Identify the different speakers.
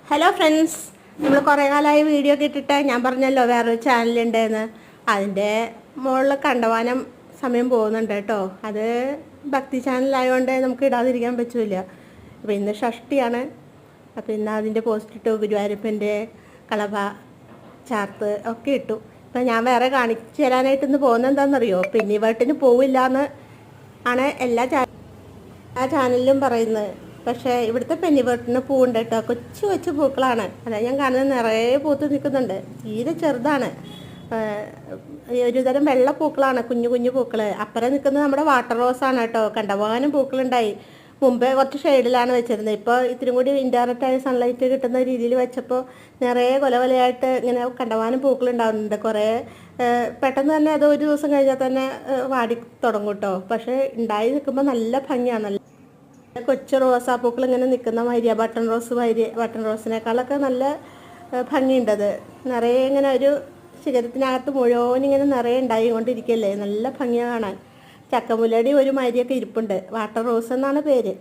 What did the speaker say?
Speaker 1: Hello friends, നമ്മൾ കുറേ കാലമായി വീഡിയോ ഒക്കെ ഇട്ടിട്ട് ഞാൻ പറഞ്ഞല്ലോ വേറൊരു ചാനലുണ്ടെന്ന്. അതിൻ്റെ മുകളിൽ കണ്ടവാനം സമയം പോകുന്നുണ്ട് കേട്ടോ. അത് ഭക്തി ചാനലായതുകൊണ്ട് നമുക്ക് ഇടാതിരിക്കാൻ പറ്റില്ല. അപ്പോൾ ഇന്ന് ഷഷ്ടിയാണ്. അപ്പോൾ ഇന്ന് അതിൻ്റെ പോസ്റ്റ് ഇട്ടു, ഗുരുവായൂരപ്പൻ്റെ കളഭ ചാർത്ത് ഒക്കെ ഇട്ടു. ഇപ്പം ഞാൻ വേറെ കാണിച്ചു തരാനായിട്ട് ഇന്ന് പോകുന്നത് എന്താണെന്നറിയോ? പെന്നിവേട്ടിന് പോവില്ല എന്ന് ആണ് എല്ലാ ചാനലിലും പറയുന്നത്. പക്ഷേ ഇവിടുത്തെ പെന്നിവേട്ടിന് പൂവുണ്ട് കേട്ടോ. കൊച്ചു കൊച്ചു പൂക്കളാണ്. അതായത് ഞാൻ കാണുന്നത് നിറയെ പൂത്ത് നിൽക്കുന്നുണ്ട്. തീരെ ചെറുതാണ്. ഒരുതരം വെള്ള പൂക്കളാണ്, കുഞ്ഞു കുഞ്ഞു പൂക്കൾ. അപ്പുറം നിൽക്കുന്നത് നമ്മുടെ വാട്ടർ റോസാണ് കേട്ടോ. കണ്ടമാനം പൂക്കളുണ്ടായി. മുമ്പേ കുറച്ച് ഷെയ്ഡിലാണ് വെച്ചിരുന്നത്. ഇപ്പോൾ ഇത്തിരി കൂടി ഇൻഡയറക്റ്റായ സൺലൈറ്റ് കിട്ടുന്ന രീതിയിൽ വെച്ചപ്പോൾ നിറയെ കൊലകൊലയായിട്ട് ഇങ്ങനെ കണ്ടമാനം പൂക്കളുണ്ടാവുന്നുണ്ട്. കുറേ പെട്ടെന്ന് തന്നെ അത് ഒരു ദിവസം കഴിഞ്ഞാൽ തന്നെ വാടി തുടങ്ങും കേട്ടോ. പക്ഷേ ഉണ്ടായി നിൽക്കുമ്പോൾ നല്ല ഭംഗിയാണ്. നല്ല കൊച്ചു റോസാപ്പൂക്കൾ ഇങ്ങനെ നിൽക്കുന്ന മാതിരിയ ബട്ടൺ റോസിനേക്കാളൊക്കെ നല്ല ഭംഗിയുണ്ടത്. നിറയെ ഇങ്ങനെ ഒരു ശിഖരത്തിനകത്ത് മുഴുവൻ ഇങ്ങനെ നിറയെ ഉണ്ടായി കൊണ്ടിരിക്കുകയല്ലേ. നല്ല ഭംഗിയാണ് കാണാൻ. ചക്കമുല്ലടി ഒരു മാതിരിയൊക്കെ ഇരിപ്പുണ്ട്. വാട്ടർ റോസ് എന്നാണ് പേര്.